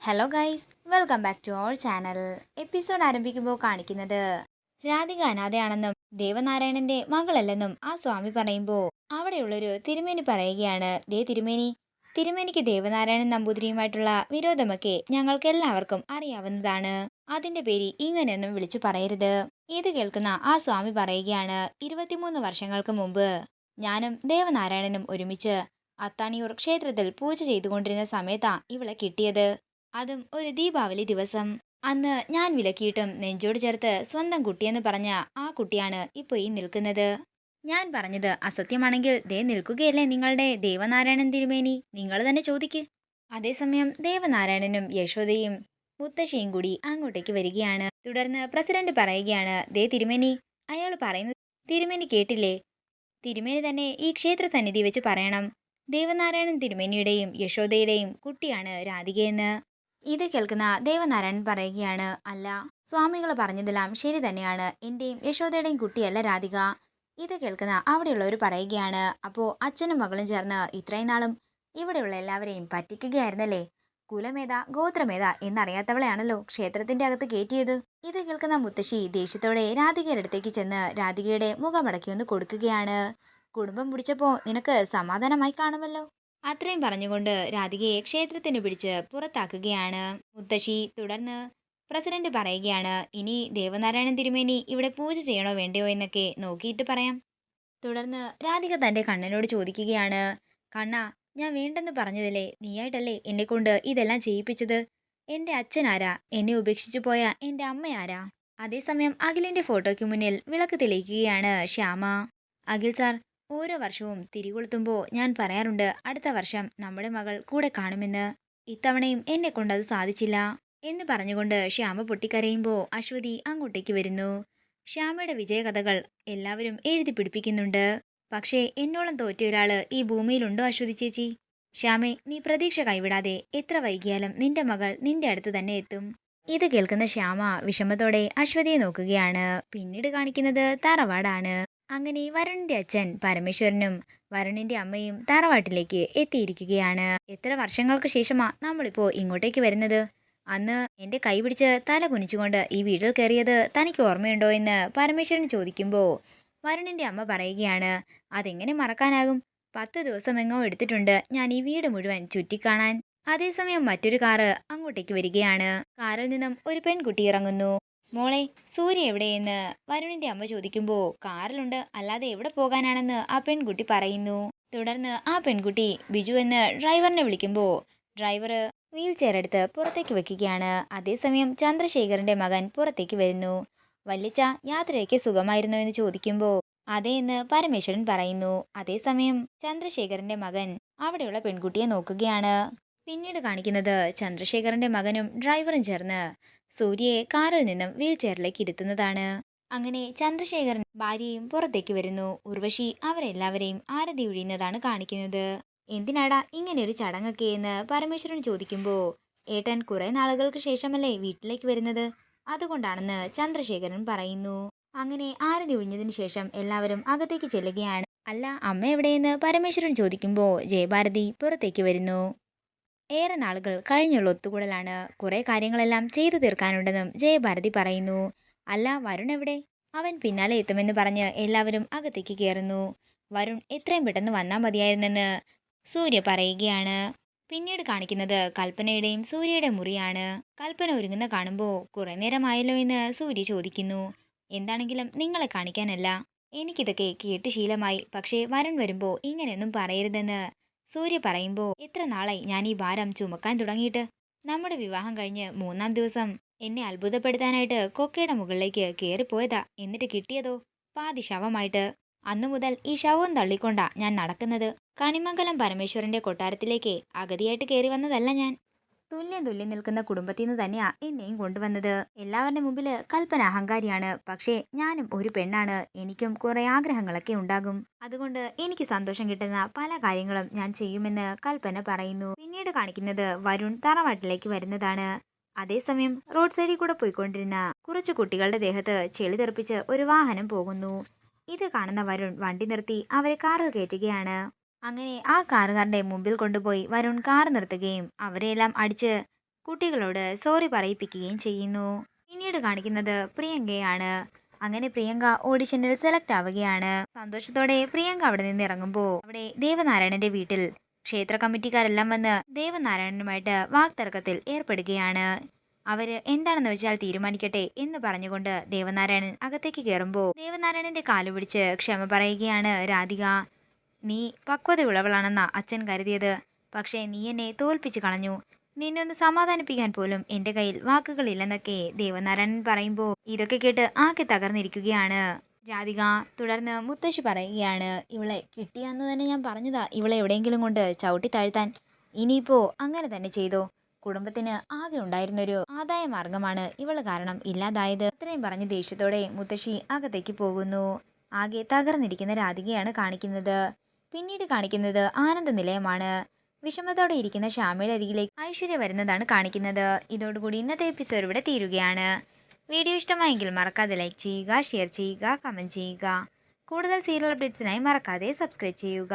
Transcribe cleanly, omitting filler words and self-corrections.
Hello guys, welcome back to our channel. Episode ആരംഭിക്കുമ്പോൾ കാണിക്കുന്നത് രാധിക അനാഥയാണെന്നും ദേവനാരായണന്റെ മകളല്ലെന്നും ആ സ്വാമി പറയുമ്പോൾ അവിടെയുള്ളൊരു തിരുമേനി പറയുകയാണ്, ദേ തിരുമേനി, തിരുമേനിക്ക് ദേവനാരായണൻ നമ്പൂതിരിയുമായിട്ടുള്ള വിരോധമൊക്കെ ഞങ്ങൾക്ക് എല്ലാവർക്കും അറിയാവുന്നതാണ്. അതിന്റെ പേര് ഇങ്ങനെയൊന്നും വിളിച്ചു പറയരുത്. ഇത് കേൾക്കുന്ന ആ സ്വാമി പറയുകയാണ്, 23 വർഷങ്ങൾക്ക് മുമ്പ് ഞാനും ദേവനാരായണനും ഒരുമിച്ച് അത്താണിയൂർ ക്ഷേത്രത്തിൽ പൂജ ചെയ്തുകൊണ്ടിരുന്ന സമയത്താ ഇവളെ കിട്ടിയത്. അതും ഒരു ദീപാവലി ദിവസം. അന്ന് ഞാൻ വിലക്കിയിട്ടും നെഞ്ചോട് ചേർത്ത് സ്വന്തം കുട്ടിയെന്ന് പറഞ്ഞ ആ കുട്ടിയാണ് ഇപ്പോൾ ഈ നിൽക്കുന്നത്. ഞാൻ പറഞ്ഞത് അസത്യമാണെങ്കിൽ ദേ നിൽക്കുകയല്ലേ നിങ്ങളുടെ ദേവനാരായണൻ തിരുമേനി, നിങ്ങൾ തന്നെ ചോദിക്ക്. അതേസമയം ദേവനാരായണനും യശോദയും മുത്തശ്ശിയും കൂടി അങ്ങോട്ടേക്ക് വരികയാണ്. തുടർന്ന് പ്രസിഡന്റ് പറയുകയാണ്, ദേ തിരുമേനി, അയാൾ പറയുന്നത് തിരുമേനി കേട്ടില്ലേ? തിരുമേനി തന്നെ ഈ ക്ഷേത്ര സന്നിധി വെച്ച് പറയണം, ദേവനാരായണൻ തിരുമേനിയുടെയും യശോദയുടെയും കുട്ടിയാണ് രാധികയെന്ന്. ഇത് കേൾക്കുന്ന ദേവനാരായണൻ പറയുകയാണ്, അല്ല, സ്വാമികൾ പറഞ്ഞതെല്ലാം ശരി തന്നെയാണ്, എന്റെയും യശോദയുടെയും കുട്ടിയല്ല രാധിക. ഇത് കേൾക്കുന്ന അവിടെയുള്ളവർ പറയുകയാണ്, അപ്പോ അച്ഛനും മകളും ചേർന്ന് ഇത്രയും നാളും ഇവിടെയുള്ള എല്ലാവരെയും പറ്റിക്കുകയായിരുന്നല്ലേ? കുലമേത ഗോത്രമേത എന്നറിയാത്തവളെയാണല്ലോ ക്ഷേത്രത്തിന്റെ അകത്ത് കയറ്റിയത്. ഇത് കേൾക്കുന്ന മുത്തശ്ശി ദേഷ്യത്തോടെ രാധികയുടെ അടുത്തേക്ക് ചെന്ന് രാധികയുടെ മുഖമടക്കി ഒന്ന് കൊടുക്കുകയാണ്. കുടുംബം പിടിച്ചപ്പോ നിനക്ക് സമാധാനമായി കാണുമല്ലോ. അത്രയും പറഞ്ഞുകൊണ്ട് രാധികയെ ക്ഷേത്രത്തിന് പിടിച്ച് പുറത്താക്കുകയാണ് മുത്തശ്ശി. തുടർന്ന് പ്രസിഡന്റ് പറയുകയാണ്, ഇനി ദേവനാരായണൻ തിരുമേനി ഇവിടെ പൂജ ചെയ്യണോ വേണ്ടയോ എന്നൊക്കെ നോക്കിയിട്ട് പറയാം. തുടർന്ന് രാധിക തന്റെ കണ്ണനോട് ചോദിക്കുകയാണ്, കണ്ണ, ഞാൻ വേണ്ടെന്ന് പറഞ്ഞതില്ലേ, നീയായിട്ടല്ലേ എന്നെ കൊണ്ട് ഇതെല്ലാം ചെയ്യിപ്പിച്ചത്? എന്റെ അച്ഛൻ ആരാ? എന്നെ ഉപേക്ഷിച്ചു പോയ എന്റെ അമ്മ ആരാ? അതേസമയം അഖിലിന്റെ ഫോട്ടോയ്ക്ക് മുന്നിൽ വിളക്ക് തെളിയിക്കുകയാണ് ശ്യാമ. അഖിൽ സാർ, ഓരോ വർഷവും തിരികൊളുത്തുമ്പോൾ ഞാൻ പറയാറുണ്ട് അടുത്ത വർഷം നമ്മുടെ മകൾ കൂടെ കാണുമെന്ന്. ഇത്തവണയും എന്നെ കൊണ്ടത് സാധിച്ചില്ല എന്ന് പറഞ്ഞുകൊണ്ട് ശ്യാമ പൊട്ടിക്കരയുമ്പോൾ അശ്വതി അങ്ങോട്ടേക്ക് വരുന്നു. ശ്യാമയുടെ വിജയകഥകൾ എല്ലാവരും എഴുതി പിടിപ്പിക്കുന്നുണ്ട്. പക്ഷേ എന്നോളം തോറ്റ ഒരാള് ഈ ഭൂമിയിലുണ്ടോ അശ്വതി ചേച്ചി? ശ്യാമേ, നീ പ്രതീക്ഷ കൈവിടാതെ, എത്ര വൈകിയാലും നിന്റെ മകൾ നിന്റെ അടുത്ത് തന്നെ എത്തും. ഇത് കേൾക്കുന്ന ശ്യാമ വിഷമത്തോടെ അശ്വതിയെ നോക്കുകയാണ്. പിന്നീട് കാണിക്കുന്നത് തറവാടാണ്. അങ്ങനെ വരുണിന്റെ അച്ഛൻ പരമേശ്വരനും വരുണിന്റെ അമ്മയും തറവാട്ടിലേക്ക് എത്തിയിരിക്കുകയാണ്. എത്ര വർഷങ്ങൾക്ക് ശേഷമാ നമ്മളിപ്പോ ഇങ്ങോട്ടേക്ക് വരുന്നത്? അന്ന് എന്റെ കൈ പിടിച്ച് തല കുനിച്ചുകൊണ്ട് ഈ വീട്ടിൽ കയറിയത് തനിക്ക് ഓർമ്മയുണ്ടോ എന്ന് പരമേശ്വരൻ ചോദിക്കുമ്പോൾ വരുണിന്റെ അമ്മ പറയുകയാണ്, അതെങ്ങനെ മറക്കാനാകും? 10 ദിവസമെങ്ങോ എടുത്തിട്ടുണ്ട് ഞാൻ ഈ വീട് മുഴുവൻ ചുറ്റിക്കാണാൻ. അതേസമയം മറ്റൊരു കാറ് അങ്ങോട്ടേക്ക് വരികയാണ്. കാറിൽ നിന്നും ഒരു പെൺകുട്ടി ഇറങ്ങുന്നു. മോളെ, സൂര്യ എവിടെയെന്ന് വരുണിന്റെ അമ്മ ചോദിക്കുമ്പോൾ കാറിലുണ്ട്, അല്ലാതെ എവിടെ പോകാനാണെന്ന് ആ പെൺകുട്ടി പറയുന്നു. തുടർന്ന് ആ പെൺകുട്ടി ബിജു എന്ന് ഡ്രൈവറിനെ വിളിക്കുമ്പോൾ ഡ്രൈവർ വീൽ ചെയർ എടുത്ത് പുറത്തേക്ക് വെക്കുകയാണ്. അതേസമയം ചന്ദ്രശേഖറിന്റെ മകൻ പുറത്തേക്ക് വരുന്നു. വല്യച്ച, യാത്രയൊക്കെ സുഖമായിരുന്നോ എന്ന് ചോദിക്കുമ്പോൾ അതേ എന്ന് പരമേശ്വരൻ പറയുന്നു. അതേസമയം ചന്ദ്രശേഖറിന്റെ മകൻ അവിടെയുള്ള പെൺകുട്ടിയെ നോക്കുകയാണ്. പിന്നീട് കാണിക്കുന്നത് ചന്ദ്രശേഖറിന്റെ മകനും ഡ്രൈവറും ചേർന്ന് സൂര്യയെ കാറിൽ നിന്നും വീൽ ചെയറിലേക്ക് ഇരുത്തുന്നതാണ്. അങ്ങനെ ചന്ദ്രശേഖരൻ ഭാര്യയും പുറത്തേക്ക് വരുന്നു. ഉർവശി അവരെല്ലാവരെയും ആരതി ഒഴിയുന്നതാണ് കാണിക്കുന്നത്. എന്തിനാടാ ഇങ്ങനെ ഒരു ചടങ്ങൊക്കെ എന്ന് പരമേശ്വരൻ ചോദിക്കുമ്പോൾ ഏട്ടൻ കുറെ നാളുകൾക്ക് ശേഷമല്ലേ വീട്ടിലേക്ക് വരുന്നത്, അതുകൊണ്ടാണെന്ന് ചന്ദ്രശേഖരൻ പറയുന്നു. അങ്ങനെ ആരതി ഒഴിഞ്ഞതിന് ശേഷം എല്ലാവരും അകത്തേക്ക് ചെല്ലുകയാണ്. അല്ല, അമ്മ എവിടെയെന്ന് പരമേശ്വരൻ ചോദിക്കുമ്പോൾ ജയഭാരതി പുറത്തേക്ക് വരുന്നു. ഏറെ നാളുകൾ കഴിഞ്ഞുള്ള ഒത്തുകൂടലാണ്. കുറെ കാര്യങ്ങളെല്ലാം ചെയ്തു തീർക്കാനുണ്ടെന്നും ജയഭാരതി പറയുന്നു. അല്ല, വരുൺ എവിടെ? അവൻ പിന്നാലെ എത്തുമെന്ന് പറഞ്ഞ് എല്ലാവരും അകത്തേക്ക് കയറുന്നു. വരുൺ എത്രയും പെട്ടെന്ന് വന്നാൽ മതിയായിരുന്നെന്ന് സൂര്യ പറയുകയാണ്. പിന്നീട് കാണിക്കുന്നത് കൽപ്പനയുടെയും സൂര്യയുടെ മുറിയാണ്. കൽപ്പന ഒരുങ്ങുന്ന കാണുമ്പോൾ കുറെ നേരമായല്ലോ എന്ന് സൂര്യ ചോദിക്കുന്നു. എന്താണെങ്കിലും നിങ്ങളെ കാണിക്കാനല്ല, എനിക്കിതൊക്കെ കേട്ട് ശീലമായി, പക്ഷേ വരുൺ വരുമ്പോൾ ഇങ്ങനെയൊന്നും പറയരുതെന്ന് സൂര്യ പറയുമ്പോൾ എത്ര നാളായി ഞാൻ ഈ ഭാരം ചുമക്കാൻ തുടങ്ങിയിട്ട്? നമ്മുടെ വിവാഹം കഴിഞ്ഞ് 3-ാം ദിവസം എന്നെ അത്ഭുതപ്പെടുത്താനായിട്ട് കൊക്കയുടെ മുകളിലേക്ക് കയറിപ്പോയതാ, എന്നിട്ട് കിട്ടിയതോ പാതി ശവമായിട്ട്. അന്നു മുതൽ ഈ ശവം തള്ളിക്കൊണ്ടാ ഞാൻ നടക്കുന്നത്. കണിമംഗലം പരമേശ്വരന്റെ കൊട്ടാരത്തിലേക്ക് അഗതിയായിട്ട് കയറി വന്നതല്ല ഞാൻ. തുല്യം തുല്യം നിൽക്കുന്ന കുടുംബത്തിൽ നിന്ന് തന്നെയാ എന്നെയും കൊണ്ടുവന്നത്. എല്ലാവരുടെ മുമ്പിൽ കൽപ്പന അഹങ്കാരിയാണ്, പക്ഷേ ഞാനും ഒരു പെണ്ണാണ്, എനിക്കും കുറെ ആഗ്രഹങ്ങളൊക്കെ ഉണ്ടാകും. അതുകൊണ്ട് എനിക്ക് സന്തോഷം കിട്ടുന്ന പല കാര്യങ്ങളും ഞാൻ ചെയ്യുമെന്ന് കൽപ്പന പറയുന്നു. പിന്നീട് കാണിക്കുന്നത് വരുൺ തറവാട്ടിലേക്ക് വരുന്നതാണ്. അതേസമയം റോഡ് സൈഡിൽ കൂടെ പോയിക്കൊണ്ടിരുന്ന കുറച്ചു കുട്ടികളുടെ ദേഹത്ത് ചെളി തെറിപ്പിച്ച് ഒരു വാഹനം പോകുന്നു. ഇത് കാണുന്ന വരുൺ വണ്ടി നിർത്തി അവരെ കാറിൽ കയറ്റുകയാണ്. അങ്ങനെ ആ കാറുകാരന്റെ മുമ്പിൽ കൊണ്ടുപോയി വരുൺ കാർ നിർത്തുകയും അവരെയെല്ലാം അടിച്ച് കുട്ടികളോട് സോറി പറയിപ്പിക്കുകയും ചെയ്യുന്നു. പിന്നീട് കാണിക്കുന്നത് പ്രിയങ്കയാണ്. അങ്ങനെ പ്രിയങ്ക ഓഡിഷനിൽ സെലക്ട് ആവുകയാണ്. സന്തോഷത്തോടെ പ്രിയങ്ക അവിടെ നിന്ന് ഇറങ്ങുമ്പോൾ അവിടെ ദേവനാരായണന്റെ വീട്ടിൽ ക്ഷേത്ര കമ്മിറ്റിക്കാരെല്ലാം വന്ന് ദേവനാരായണനുമായിട്ട് വാക്തർക്കത്തിൽ ഏർപ്പെടുകയാണ്. അവര് എന്താണെന്ന് വെച്ചാൽ തീരുമാനിക്കട്ടെ എന്ന് പറഞ്ഞുകൊണ്ട് ദേവനാരായണൻ അകത്തേക്ക് കയറുമ്പോൾ ദേവനാരായണന്റെ കാലു പിടിച്ച് ക്ഷമ പറയുകയാണ് രാധിക. നീ പക്വതയുള്ളവളാണെന്നാ അച്ഛൻ കരുതിയത്. പക്ഷേ നീ എന്നെ തോൽപ്പിച്ചു കളഞ്ഞു. നിന്നെ ഒന്ന് സമാധാനിപ്പിക്കാൻ പോലും എന്റെ കയ്യിൽ വാക്കുകളില്ലെന്നൊക്കെ ദേവനാരായണൻ പറയുമ്പോൾ ഇതൊക്കെ കേട്ട് ആകെ തകർന്നിരിക്കുകയാണ് രാധിക. തുടർന്ന് മുത്തശ്ശി പറയുകയാണ്, ഇവളെ കിട്ടിയാന്ന് തന്നെ ഞാൻ പറഞ്ഞതാ ഇവളെ എവിടെയെങ്കിലും കൊണ്ട് ചവിട്ടി താഴ്ത്താൻ. ഇനിയിപ്പോ അങ്ങനെ തന്നെ ചെയ്തോ. കുടുംബത്തിന് ആകെ ഉണ്ടായിരുന്നൊരു ആദായ മാർഗമാണ് ഇവള് കാരണം ഇല്ലാതായത്. അത്രയും പറഞ്ഞ് ദേഷ്യത്തോടെ മുത്തശ്ശി അകത്തേക്ക് പോകുന്നു. ആകെ തകർന്നിരിക്കുന്ന രാധികയാണ് കാണിക്കുന്നത്. പിന്നീട് കാണിക്കുന്നത് ആനന്ദ നിലയമാണ്. വിഷമത്തോടെ ഇരിക്കുന്ന ശ്യാമയുടെ അരികിലേക്ക് ഐശ്വര്യ വരുന്നതാണ് കാണിക്കുന്നത്. ഇതോടുകൂടി ഇന്നത്തെ എപ്പിസോഡ് ഇവിടെ തീരുകയാണ്. വീഡിയോ ഇഷ്ടമായെങ്കിൽ മറക്കാതെ ലൈക്ക് ചെയ്യുക, ഷെയർ ചെയ്യുക, കമൻറ്റ് ചെയ്യുക. കൂടുതൽ സീരിയൽ അപ്ഡേറ്റ്സിനായി മറക്കാതെ സബ്സ്ക്രൈബ് ചെയ്യുക.